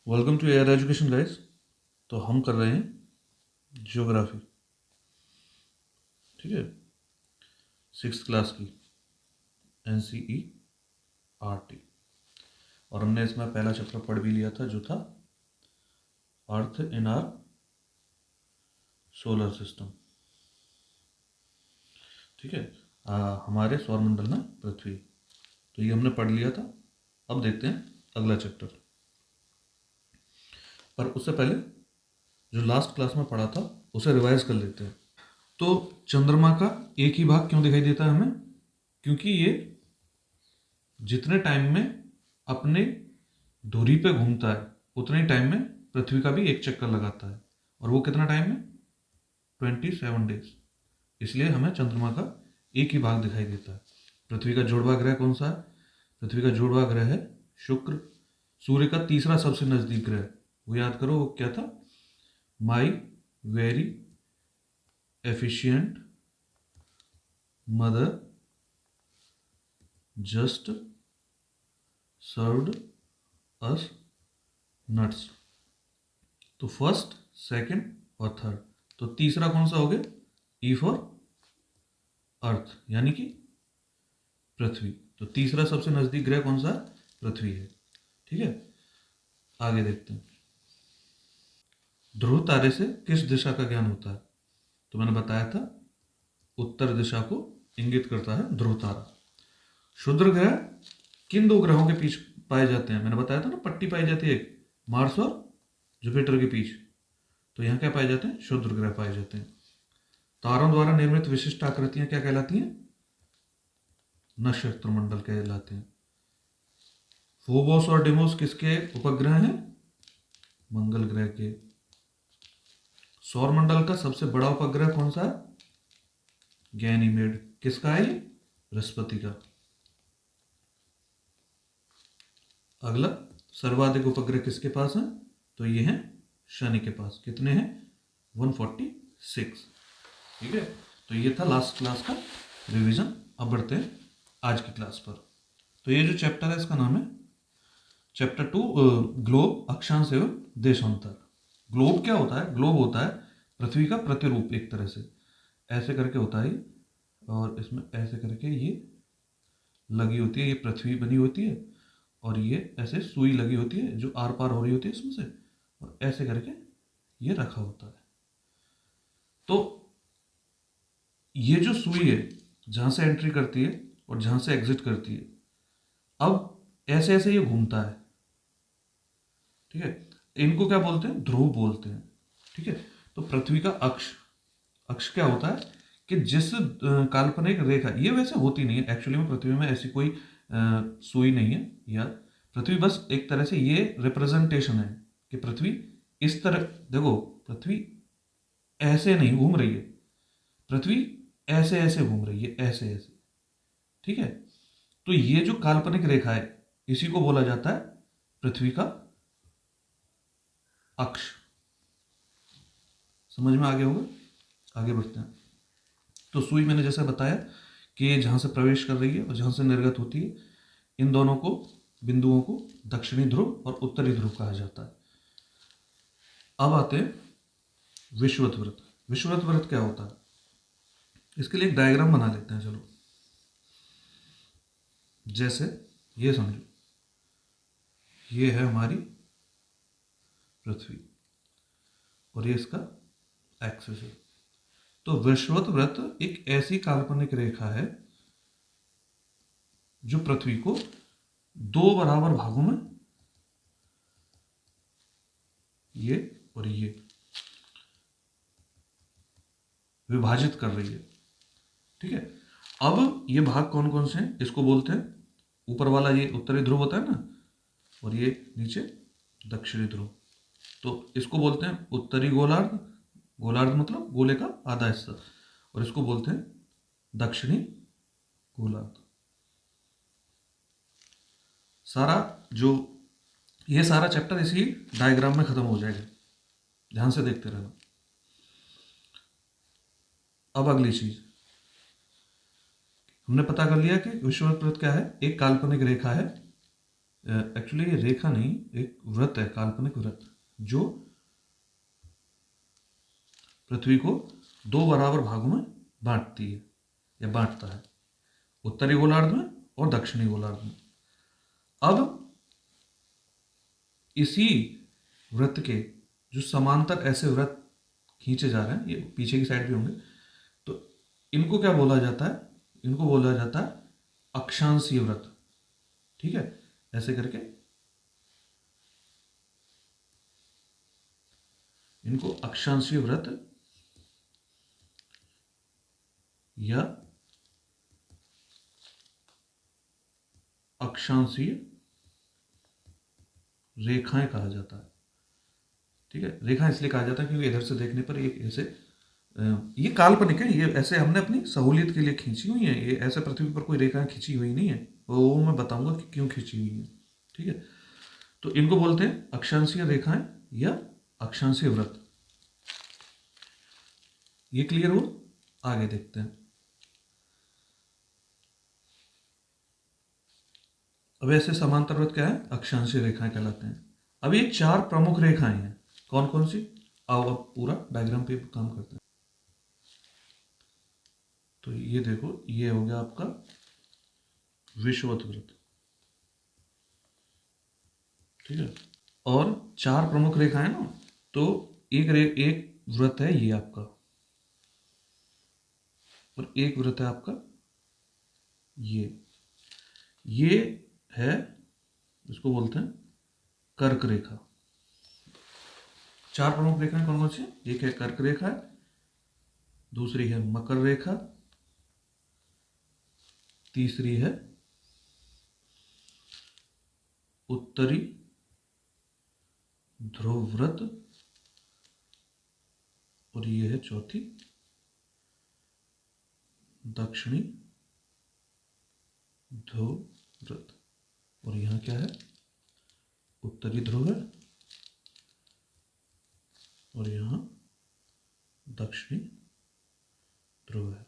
Welcome to air education guys. तो हम कर रहे हैं ज्योग्राफी, ठीक है, 6th क्लास की NCERT। और हमने इसमें पहला चैप्टर पढ़ भी लिया था जो था अर्थ इन आर सोलर सिस्टम, ठीक है। हमारे सौरमंडल में पृथ्वी, तो ये हमने पढ़ लिया था। अब देखते हैं अगला चैप्टर। पर उससे पहले जो लास्ट क्लास में पढ़ा था उसे रिवाइज कर लेते हैं। तो चंद्रमा का एक ही भाग क्यों दिखाई देता है हमें? क्योंकि ये जितने टाइम में अपने धुरी पे घूमता है उतने ही टाइम में पृथ्वी का भी एक चक्कर लगाता है, और वो कितना टाइम में? 27 डेज। इसलिए हमें चंद्रमा का एक ही भाग दिखाई देता है। पृथ्वी का जोड़वा ग्रह कौन सा है? पृथ्वी का जोड़वा ग्रह है शुक्र। सूर्य का तीसरा सबसे नजदीक ग्रह, वो याद करो, वो क्या था? My very efficient mother just served us nuts. तो फर्स्ट, सेकंड और थर्ड। तो तीसरा कौन सा हो गया? ई फॉर अर्थ, यानी कि पृथ्वी। तो तीसरा सबसे नजदीक ग्रह कौन सा है? पृथ्वी है, ठीक है। आगे देखते हैं। ध्रुव तारे से किस दिशा का ज्ञान होता है? तो मैंने बताया था उत्तर दिशा को इंगित करता है ध्रुव तारा। क्षुद्र ग्रह किन दो ग्रहों के बीच पाए जाते हैं? मैंने बताया था ना, पट्टी पाई जाती है एक, मार्स और जुपिटर के बीच। तो यहाँ क्या पाए जाते हैं? क्षुद्र ग्रह पाए जाते हैं। तारों द्वारा निर्मित विशिष्ट आकृतियां क्या कहलाती हैं? नक्षत्र मंडल कहलाते हैं। फोबोस और डिमोस किसके उपग्रह हैं? मंगल ग्रह के। सौरमंडल का सबसे बड़ा उपग्रह कौन सा है? गैनीमेड। किसका है ये? बृहस्पति का। अगला, सर्वाधिक उपग्रह किसके पास है? तो ये है शनि के पास। कितने हैं? 146, ठीक है। तो ये था लास्ट क्लास का रिवीजन। अब बढ़ते हैं आज की क्लास पर। तो ये जो चैप्टर है इसका नाम है चैप्टर 2, ग्लोब, अक्षांश एवं देशांतर। ग्लोब क्या होता है? ग्लोब होता है पृथ्वी का प्रतिरूप, एक तरह से ऐसे करके होता है, और इसमें ऐसे करके ये लगी होती है, ये पृथ्वी बनी होती है, और ये ऐसे सुई लगी होती है जो आर पार हो रही होती है इसमें से, और ऐसे करके ये रखा होता है। तो ये जो सुई है जहां से एंट्री करती है और जहां से एग्जिट करती है, अब ऐसे ऐसे ये घूमता है, ठीक है। इनको क्या बोलते हैं? ध्रुव बोलते हैं, ठीक है। तो पृथ्वी का अक्ष, अक्ष क्या होता है कि जिस काल्पनिक रेखा, ये वैसे होती नहीं है एक्चुअली में, पृथ्वी में ऐसी कोई सुई नहीं है, या पृथ्वी बस एक तरह से ये रिप्रेजेंटेशन है कि पृथ्वी इस तरह, देखो पृथ्वी ऐसे नहीं घूम रही है, पृथ्वी ऐसे ऐसे घूम रही है, ऐसे ऐसे, ठीक है। तो ये जो काल्पनिक रेखा है इसी को बोला जाता है पृथ्वी का अक्ष। समझ में आ गया होगा। आगे बढ़ते हैं। तो सुई मैंने जैसे बताया कि ये जहां से प्रवेश कर रही है और जहां से निर्गत होती है, इन दोनों को, बिंदुओं को दक्षिणी ध्रुव और उत्तरी ध्रुव कहा जाता है। अब आते हैं विषुवत वृत्त। विषुवत वृत्त क्या होता है? इसके लिए एक डायग्राम बना लेते हैं, चलो। जैसे ये समझो, ये है हमारी पृथ्वी और ये इसका एक्सिस है। तो विषुवत वृत्त एक ऐसी काल्पनिक रेखा है जो पृथ्वी को दो बराबर भागों में, ये और ये, विभाजित कर रही है, ठीक है। अब ये भाग कौन कौन से हैं? इसको बोलते हैं, ऊपर वाला ये उत्तरी ध्रुव होता है ना, और ये नीचे दक्षिणी ध्रुव। तो इसको बोलते हैं उत्तरी गोलार्ध, गोलार्ध मतलब गोले का आधा हिस्सा, और इसको बोलते हैं दक्षिणी गोलार्ध। सारा जो, ये सारा चैप्टर इसी डायग्राम में खत्म हो जाएगा, ध्यान से देखते रहना। अब अगली चीज, हमने पता कर लिया कि विषुवत वृत्त क्या है, एक काल्पनिक रेखा है एक्चुअली ये रेखा नहीं, एक वृत्त है, काल्पनिक वृत्त, जो पृथ्वी को दो बराबर भागों में बांटती है या बांटता है, उत्तरी गोलार्ध में और दक्षिणी गोलार्ध में। अब इसी वृत्त के जो समांतर ऐसे वृत्त खींचे जा रहे हैं, ये पीछे की साइड भी होंगे, तो इनको क्या बोला जाता है? इनको बोला जाता है अक्षांशीय वृत्त। ठीक है, ऐसे करके इनको अक्षांशीय वृत्त या अक्षांशीय रेखाएं कहा जाता है। ठीक है, रेखा इसलिए कहा जाता है क्योंकि इधर से देखने पर एक ऐसे, ये काल्पनिक है, ये ऐसे हमने अपनी सहूलियत के लिए खींची हुई है, ये ऐसे पृथ्वी पर कोई रेखाएं खींची हुई नहीं है, वो मैं बताऊंगा कि क्यों खींची हुई है। ठीक है, तो इनको बोलते हैं अक्षांशीय रेखाएं या अक्षांशीय वृत्त। ये क्लियर हो? आगे देखते हैं। अब ऐसे समांतर वृत्त क्या है? अक्षांशीय रेखाएं कहलाते हैं। अब ये चार प्रमुख रेखाएं हैं, कौन कौन सी? आओ अब पूरा डायग्राम पे काम करते हैं। तो ये देखो, ये हो गया आपका विषुवत वृत्त। ठीक है, और चार प्रमुख रेखाएं ना, तो एक वृत्त है ये आपका, और एक वृत्त है आपका ये है, इसको बोलते हैं कर्क रेखा। चार प्रमुख रेखाएं कौन कौन सी? एक है कर्क रेखा, दूसरी है मकर रेखा, तीसरी है उत्तरी ध्रुव वृत्त, और ये है चौथी दक्षिणी ध्रुव वृत्त। और यहां क्या है? उत्तरी ध्रुव है, और यहां दक्षिणी ध्रुव है।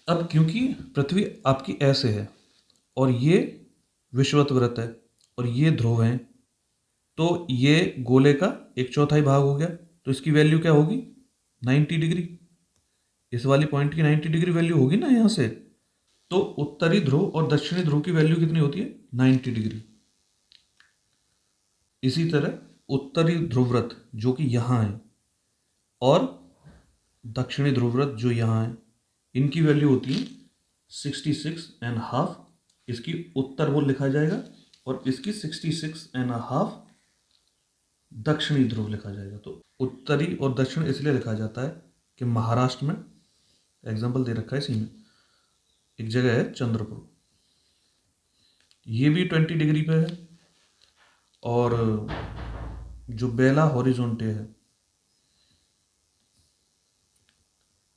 अब क्योंकि पृथ्वी आपकी ऐसे है और ये विषुवत वृत्त है और ये ध्रुव है, तो ये गोले का एक चौथाई भाग हो गया, तो इसकी वैल्यू क्या होगी? 90 डिग्री। इस वाली पॉइंट की 90 डिग्री वैल्यू होगी ना यहां से। तो उत्तरी ध्रुव और दक्षिणी ध्रुव की वैल्यू कितनी होती है? 90 डिग्री। इसी तरह उत्तरी ध्रुवव्रत जो कि यहां है और दक्षिणी ध्रुवव्रत जो यहां है, इनकी वैल्यू होती है 66.5। इसकी उत्तर वो लिखा जाएगा और इसकी 66.5 दक्षिणी ध्रुव लिखा जाएगा। तो उत्तरी और दक्षिण इसलिए लिखा जाता है कि महाराष्ट्र में, एग्जाम्पल दे रखा है इसी में, एक जगह है चंद्रपुर, ये भी 20 डिग्री पे है, और जो बेला हॉरिजोंटे है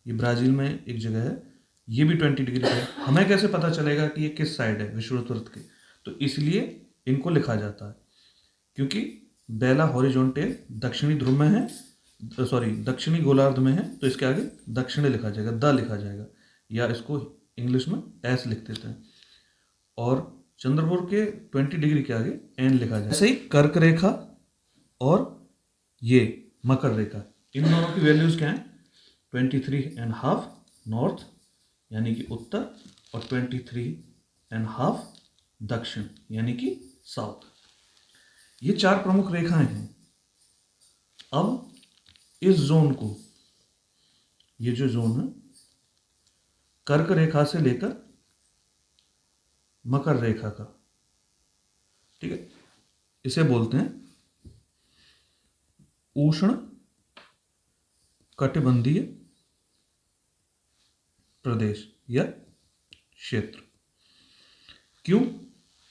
ये ब्राजील में एक जगह है, ये भी 20 डिग्री पे है। हमें कैसे पता चलेगा कि ये किस साइड है विषुवत वृत्त के? तो इसलिए इनको लिखा जाता है, क्योंकि बेला हॉरिजोंटे दक्षिणी ध्रुव में है, सॉरी दक्षिणी गोलार्ध में है, तो इसके आगे दक्षिणी लिखा जाएगा, द लिखा जाएगा, या इसको इंग्लिश में एस लिख देते हैं, और चंद्रपुर के 20 डिग्री के आगे एन लिखा जाएगा। ऐसे ही कर्क रेखा और ये मकर रेखा, इन दोनों की वैल्यूज क्या है? 23.5 नॉर्थ यानी कि उत्तर, और 23.5 दक्षिण यानी कि साउथ। ये चार प्रमुख रेखाएं हैं। अब इस जोन को, ये जो जोन है कर्क रेखा से लेकर मकर रेखा का, ठीक है, इसे बोलते हैं उष्ण कटिबंधीय प्रदेश या क्षेत्र। क्यों?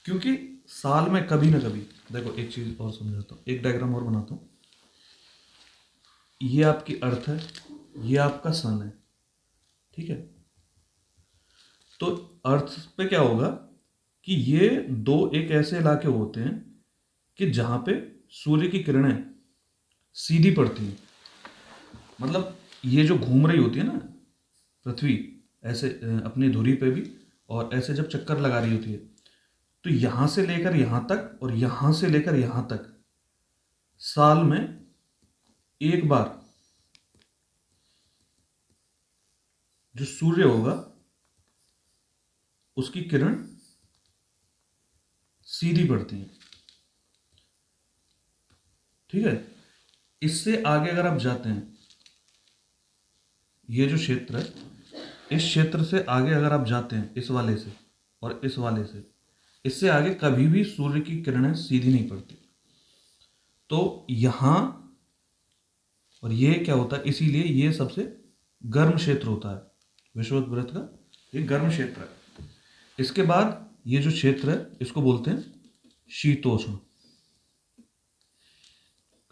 क्योंकि साल में कभी ना कभी, देखो एक चीज और समझाता हूं, एक डायग्राम और बनाता हूं। ये आपकी अर्थ है, ये आपका सन है, ठीक है। तो अर्थ पे क्या होगा कि ये दो एक ऐसे इलाके होते हैं कि जहां पे सूर्य की किरणें सीधी पड़ती हैं, मतलब ये जो घूम रही होती है ना पृथ्वी ऐसे अपनी धुरी पे भी, और ऐसे जब चक्कर लगा रही होती है, तो यहां से लेकर यहां तक और यहां से लेकर यहां तक साल में एक बार जो सूर्य होगा उसकी किरण सीधी पड़ती है। ठीक है, इससे आगे अगर आप जाते हैं, ये जो क्षेत्र है, इस क्षेत्र से आगे अगर आप जाते हैं, इस वाले से और इस वाले से, इससे आगे कभी भी सूर्य की किरणें सीधी नहीं पड़ती। तो यहां और ये क्या होता है, इसीलिए ये सबसे गर्म क्षेत्र होता है विषुवत वृत्त का, ये गर्म क्षेत्र है। इसके बाद ये जो क्षेत्र है इसको बोलते हैं शीतोष्ण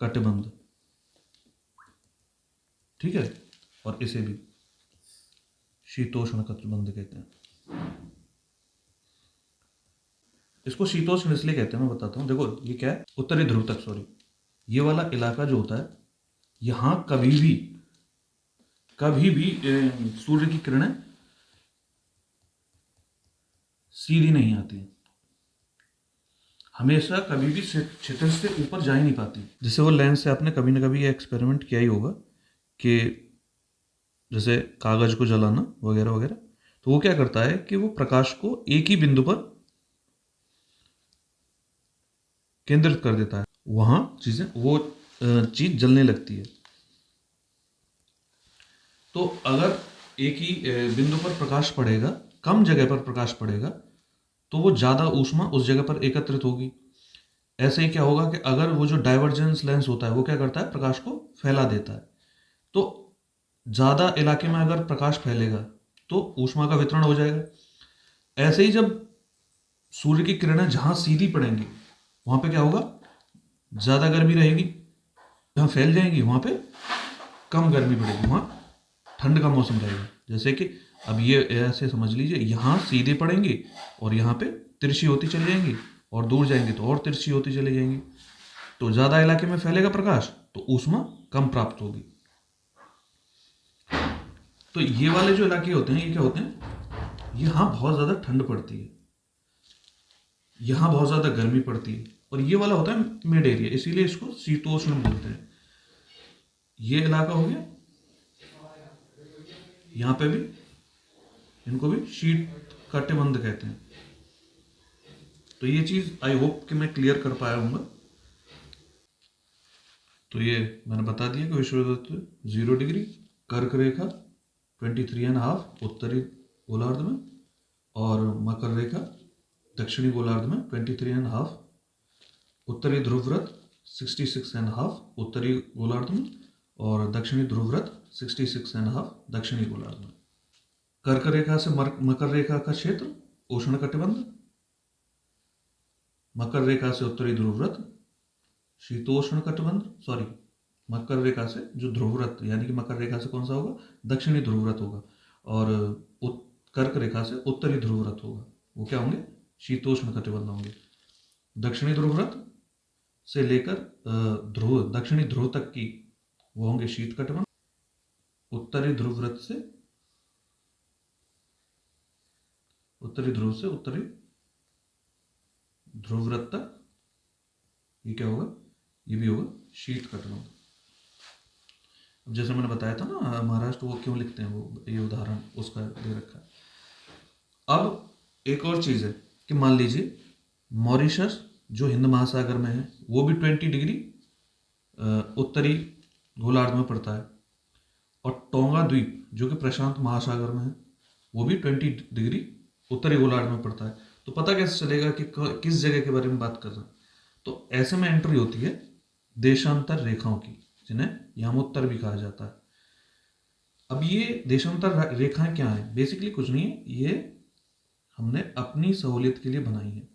कटिबंध। ठीक है, और इसे भी शीतोष्ण कटिबंध कहते हैं। इसको शीतोष्ण इसलिए कहते हैं, मैं बताता हूं। देखो ये क्या है, उत्तरी ध्रुव तक, सॉरी, ये वाला इलाका जो होता है, यहां कभी भी सूर्य की किरणें सीधी नहीं आती, हमेशा कभी भी क्षितिज से ऊपर जा ही नहीं पाती। जैसे वो लेंस से आपने कभी ना कभी ये एक्सपेरिमेंट किया ही होगा कि जैसे कागज को जलाना वगैरह वगैरह, तो वो क्या करता है कि वो प्रकाश को एक ही बिंदु पर केंद्रित कर देता है, वहां वो चीज जलने लगती है। तो अगर एक ही बिंदु पर प्रकाश पड़ेगा, कम जगह पर प्रकाश पड़ेगा, तो वो ज्यादा ऊष्मा उस जगह पर एकत्रित होगी। ऐसे ही क्या होगा कि अगर वो जो डाइवर्जेंस लेंस होता है वो क्या करता है, प्रकाश को फैला देता है। तो ज्यादा इलाके में अगर प्रकाश फैलेगा तो ऊष्मा का वितरण हो जाएगा। ऐसे ही जब सूर्य की किरणें जहां सीधी पड़ेंगी वहां पे क्या होगा, ज्यादा गर्मी रहेगी, जहां फैल जाएंगी वहां पे कम गर्मी पड़ेगी, वहां ठंड का मौसम रहेगा। जैसे कि अब ये ऐसे समझ लीजिए, यहाँ सीधे पड़ेंगी और यहाँ पे तिरछी होती चली जाएंगी, और दूर जाएंगी तो और तिरछी होती चली जाएंगी। तो ज्यादा इलाके में फैलेगा प्रकाश तो ऊष्मा कम प्राप्त होगी। तो ये वाले जो इलाके होते हैं, ये क्या होते हैं, यहाँ बहुत ज्यादा ठंड पड़ती है, यहाँ बहुत ज्यादा गर्मी पड़ती है, और ये वाला होता है मिड एरिया, इसीलिए इसको शीतोष्ण बोलते हैं। ये इलाका हो गया, यहाँ पे भी इनको भी शीत कटिबंध कहते हैं। तो ये चीज आई होप कि मैं क्लियर कर पाया हूँ। तो ये मैंने बता दिया कि विषुवत 0 डिग्री, कर्क रेखा 23.5 उत्तरी गोलार्ध में, और मकर रेखा दक्षिणी गोलार्ध में 23.5, उत्तरी ध्रुव व्रत 66.5 उत्तरी गोलार्ध में, और दक्षिणी ध्रुव व्रत 66.5 दक्षिणी गोलार्ध में। कर्क रेखा से मकर रेखा का क्षेत्र उष्ण कटिबंध, मकर रेखा से उत्तरी ध्रुव व्रत शीतोष्ण कटिबंध, सॉरी, मकर रेखा से जो ध्रुव व्रत, यानी कि मकर रेखा से कौन सा होगा, दक्षिणी ध्रुव व्रत होगा, और कर्क रेखा से उत्तरी ध्रुव व्रत होगा, वो क्या होंगे, शीतोष्ण कटिबंध होंगे। दक्षिणी ध्रुव व्रत से लेकर दक्षिणी ध्रुव तक की वो होंगे शीत कटिबंध। उत्तरी ध्रुव व्रत से उत्तरी ध्रुव व्रत तक ये क्या होगा, ये भी होगा शीत कटिबंध। अब जैसे मैंने बताया था ना महाराष्ट्र वो क्यों लिखते हैं, वो ये उदाहरण उसका दे रखा है। अब एक और चीज है कि मान लीजिए मॉरिशस जो हिंद महासागर में है वो भी 20 डिग्री उत्तरी गोलार्ध में पड़ता है, और टोंगा द्वीप जो कि प्रशांत महासागर में है वो भी 20 डिग्री उत्तरी गोलार्ध में पड़ता है। तो पता कैसे चलेगा कि किस जगह के बारे में बात कर रहे हैं। तो ऐसे में एंट्री होती है देशांतर रेखाओं की, जिन्हें यामोत्तर भी कहा जाता है। अब ये देशांतर रेखाएं क्या है, बेसिकली कुछ नहीं है, ये हमने अपनी सहूलियत के लिए बनाई है।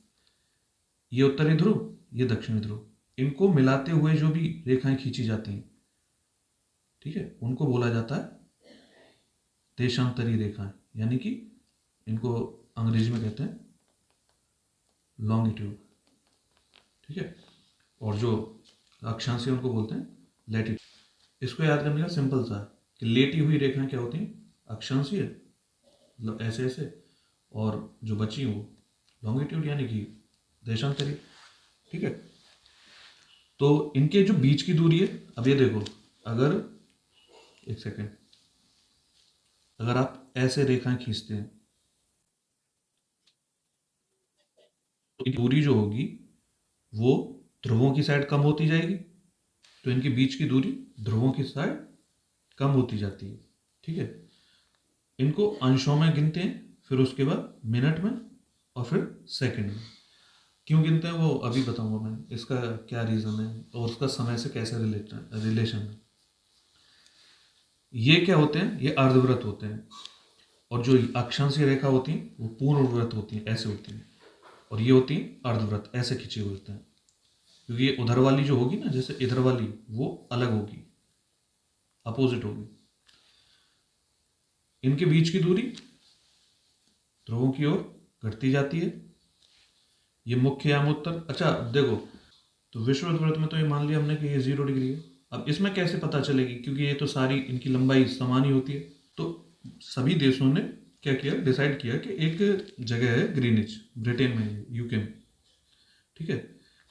ये उत्तरी ध्रुव, ये दक्षिणी ध्रुव, इनको मिलाते हुए जो भी रेखाएं खींची जाती हैं, ठीक है, उनको बोला जाता है देशांतरी रेखाएं, यानी कि इनको अंग्रेजी में कहते हैं लॉन्गिट्यूड। ठीक है, और जो अक्षांश है उनको बोलते हैं लैटिट्यूड। इसको याद करने का सिंपल सा है कि लेटी हुई रेखाएं क्या होती हैं, अक्षांशीय, मतलब ऐसे ऐसे, और जो बची वो लॉन्गिट्यूड यानी कि देशांतरी, ठीक है। तो इनके जो बीच की दूरी है, अब ये देखो, अगर एक सेकेंड, अगर आप ऐसे रेखाएं खींचते हैं तो इनकी दूरी जो होगी वो ध्रुवों की साइड कम होती जाएगी, तो इनके बीच की दूरी ध्रुवों की साइड कम होती जाती है, ठीक है। इनको अंशों में गिनते हैं, फिर उसके बाद मिनट में और फिर सेकंड में। क्यों गिनते हैं वो अभी बताऊंगा मैं, इसका क्या रीज़न है और उसका समय से कैसे रिलेशन है। ये क्या होते हैं, ये अर्धवृत्त होते हैं, और जो अक्षांशीय रेखा होती है वो पूर्ण वृत्त होती है, ऐसे होती है, और ये होती है अर्धवृत्त, ऐसे खिंचे हुए होते हैं। क्योंकि ये उधर वाली जो होगी ना, जैसे इधर वाली, वो अलग होगी, अपोजिट होगी। इनके बीच की दूरी ध्रुवों की ओर घटती जाती है। ये मुख्य यामोत्तर, अच्छा देखो, तो विषुवत वृत्त में तो ये मान लिया हमने कि ये 0 डिग्री है। अब इसमें कैसे पता चलेगी, क्योंकि ये तो सारी इनकी लंबाई समान ही होती है। तो सभी देशों ने क्या किया, डिसाइड किया कि एक जगह है ग्रीनिच, ब्रिटेन में, यूके में, ठीक है।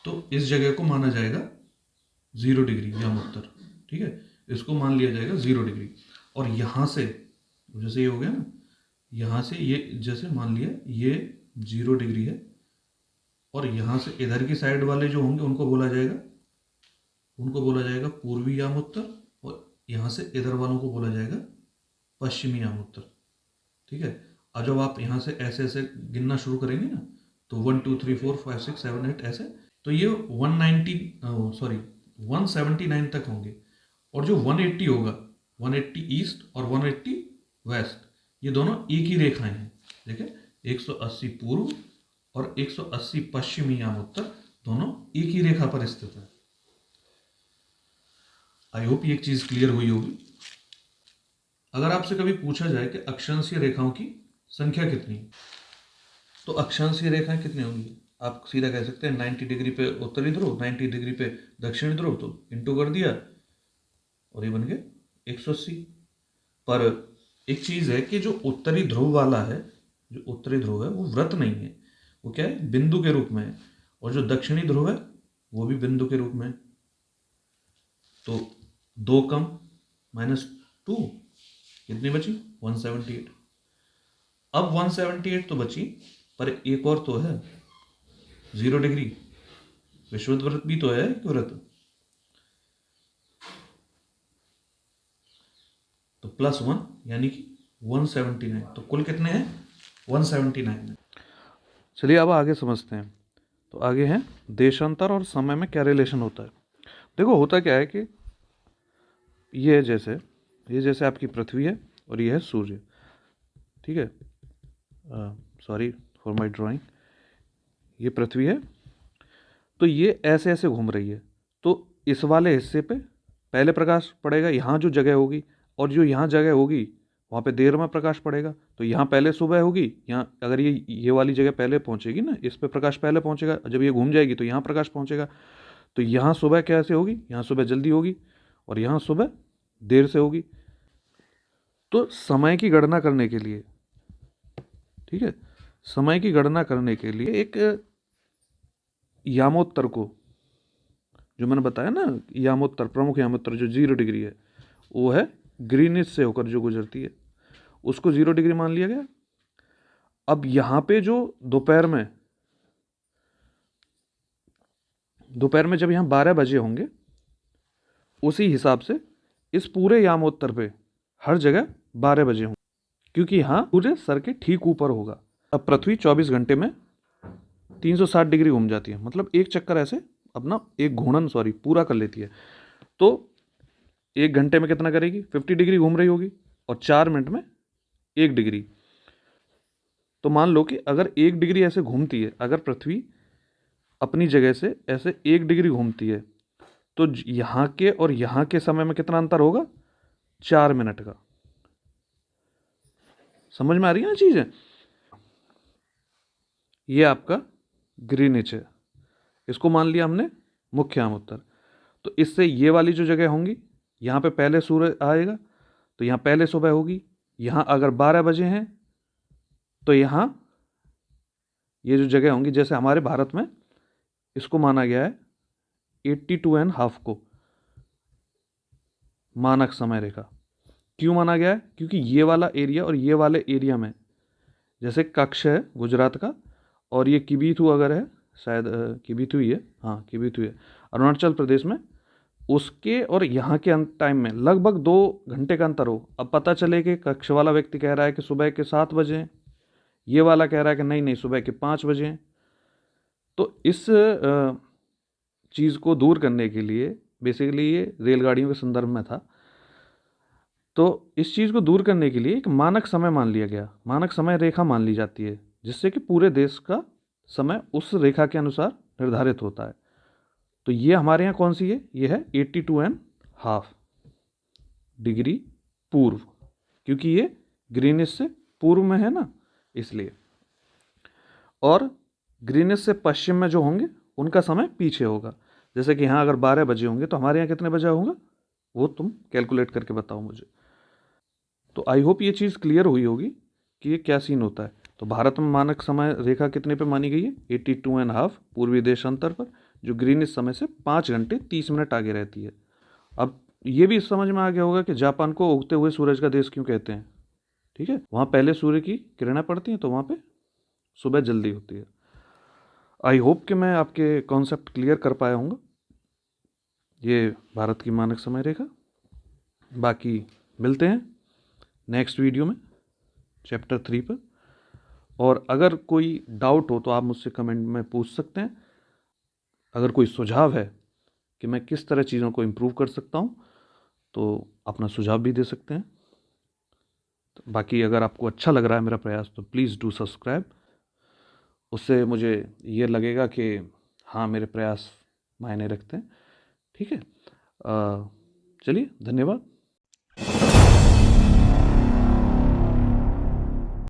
तो इस जगह को माना जाएगा 0 डिग्री यामोत्तर, ठीक है, इसको मान लिया जाएगा 0 डिग्री। और यहाँ से जैसे ये हो गया ना, यहाँ से ये जैसे मान लिया ये 0 डिग्री है, और यहाँ से इधर की साइड वाले जो होंगे उनको बोला जाएगा पूर्वी यामोत्तर, और यहाँ से इधर वालों को बोला जाएगा पश्चिमी यामोत्तर, ठीक है। और जब आप यहाँ से ऐसे ऐसे गिनना शुरू करेंगे ना, तो 1 2 3 4 5 6 7 8 ऐसे, तो ये 179 तक होंगे। और जो 180 होगा, 180 ईस्ट और 180 वेस्ट, ये दोनों एक ही रेखाएं हैं, देखिए 180 पूर्व और 180 पश्चिमी यामोत्तर, दोनों एक ही रेखा पर स्थित है। आई होप ये एक चीज क्लियर हुई होगी। अगर आपसे कभी पूछा जाए कि अक्षांशीय रेखाओं की संख्या कितनी है, तो अक्षांशीय रेखाएं कितनी होंगी, आप सीधा कह सकते हैं 90 डिग्री पे उत्तरी ध्रुव, 90 डिग्री पे दक्षिणी ध्रुव, तो इंटू कर दिया और ये बन गए 180। पर एक चीज है कि जो उत्तरी ध्रुव वाला है, जो उत्तरी ध्रुव है वो वृत्त नहीं है, वो क्या है, बिंदु के रूप में है। और जो दक्षिणी ध्रुव है वो भी बिंदु के रूप में है। तो 2 कम -2 कितनी बची, 178। अब 178 तो बची, पर एक और तो है 0 डिग्री, विषुवत वृत्त भी तो है एक वृत्त, तो +1 यानी कि 179। तो कुल कितने हैं, 179। चलिए अब आगे समझते हैं। तो आगे है देशांतर और समय में क्या रिलेशन होता है। देखो होता क्या है कि ये जैसे आपकी पृथ्वी है और ये है सूर्य, ठीक है। सॉरी फॉर माय ड्राइंग, ये पृथ्वी है, तो ये ऐसे ऐसे घूम रही है। तो इस वाले हिस्से पे पहले प्रकाश पड़ेगा, यहाँ जो जगह होगी, और जो यहाँ जगह होगी वहाँ पे देर में प्रकाश पड़ेगा। तो यहाँ पहले सुबह होगी, यहाँ अगर ये वाली जगह पहले पहुँचेगी ना, इस पे प्रकाश पहले पहुँचेगा, जब ये घूम जाएगी तो यहाँ प्रकाश पहुँचेगा। तो यहाँ सुबह कैसे होगी, यहाँ सुबह जल्दी होगी और यहाँ सुबह देर से होगी। तो समय की गणना करने के लिए, ठीक है, समय की गणना करने के लिए एक यामोत्तर को, जो मैंने बताया ना, यामोत्तर, प्रमुख यामोत्तर जो 0 डिग्री है, वो है ग्रीनिच से होकर जो गुजरती है, उसको 0 डिग्री मान लिया गया। अब यहाँ पे जो दोपहर में जब यहाँ 12 बजे होंगे, उसी हिसाब से इस पूरे यामोत्तर पे हर जगह 12 बजे होंगे, क्योंकि यहाँ सूर्य सर के ठीक ऊपर होगा। अब पृथ्वी 24 घंटे में 360 डिग्री घूम जाती है, मतलब एक चक्कर ऐसे अपना एक घूर्णन पूरा कर लेती है। तो 1 घंटे में कितना करेगी, 50 डिग्री घूम रही होगी, और 4 मिनट में 1 डिग्री। तो मान लो कि अगर 1 डिग्री ऐसे घूमती है, अगर पृथ्वी अपनी जगह से ऐसे 1 डिग्री घूमती है, तो यहाँ के और यहाँ के समय में कितना अंतर होगा, 4 मिनट का। समझ में आ रही है ना चीज़ें। ये आपका ग्रीनिच है, इसको मान लिया हमने मुख्य यामोत्तर। तो इससे ये वाली जो जगह होंगी, यहाँ पे पहले सूर्य आएगा, तो यहाँ पहले सुबह होगी। यहाँ अगर 12 बजे हैं तो यहाँ ये जो जगह होंगी, जैसे हमारे भारत में इसको माना गया है 82.5 को मानक समय रेखा। क्यों माना गया है? क्योंकि ये वाला एरिया और ये वाले एरिया में, जैसे कच्छ है गुजरात का और ये किबीथु अगर है, शायद किबीथु ही है, हाँ किबीथु है अरुणाचल प्रदेश में, उसके और यहाँ के टाइम में लगभग 2 घंटे का अंतर हो। अब पता चले कि कच्छ वाला व्यक्ति कह रहा है कि सुबह के 7 बजे, ये वाला कह रहा है कि नहीं नहीं सुबह के 5 बजे। तो इस चीज़ को दूर करने के लिए, बेसिकली ये रेलगाड़ियों के संदर्भ में था, तो इस चीज़ को दूर करने के लिए एक मानक समय मान लिया गया, मानक समय रेखा मान ली जाती है, जिससे कि पूरे देश का समय उस रेखा के अनुसार निर्धारित होता है। तो ये हमारे यहाँ कौन सी है? ये है 82.5 डिग्री पूर्व, क्योंकि ये ग्रीनिश से पूर्व में है ना, इसलिए। और ग्रीनिश से पश्चिम में जो होंगे उनका समय पीछे होगा। जैसे कि यहाँ अगर 12 बजे होंगे तो हमारे यहाँ कितने बजे होंगे वो तुम कैलकुलेट करके बताओ मुझे। तो आई होप ये चीज़ क्लियर हुई होगी कि ये क्या सीन होता है। तो भारत में मानक समय रेखा कितने पे मानी गई है? 82.5 पूर्वी देशांतर पर, जो ग्रीनिश समय से 5 घंटे 30 मिनट आगे रहती है। अब ये भी समझ में आ गया होगा कि जापान को उगते हुए सूरज का देश क्यों कहते हैं। ठीक है, वहाँ पहले सूर्य की किरणें पड़ती हैं तो वहाँ पे सुबह जल्दी होती है। आई होप कि मैं आपके कॉन्सेप्ट क्लियर कर पाया हूँगा। ये भारत की मानक समय रेखा। बाकी मिलते हैं नेक्स्ट वीडियो में चैप्टर 3 पर। और अगर कोई डाउट हो तो आप मुझसे कमेंट में पूछ सकते हैं। अगर कोई सुझाव है कि मैं किस तरह चीज़ों को इम्प्रूव कर सकता हूँ तो अपना सुझाव भी दे सकते हैं। तो बाकी अगर आपको अच्छा लग रहा है मेरा प्रयास तो प्लीज़ डू सब्सक्राइब। उससे मुझे ये लगेगा कि हाँ मेरे प्रयास मायने रखते हैं। ठीक है, चलिए धन्यवाद।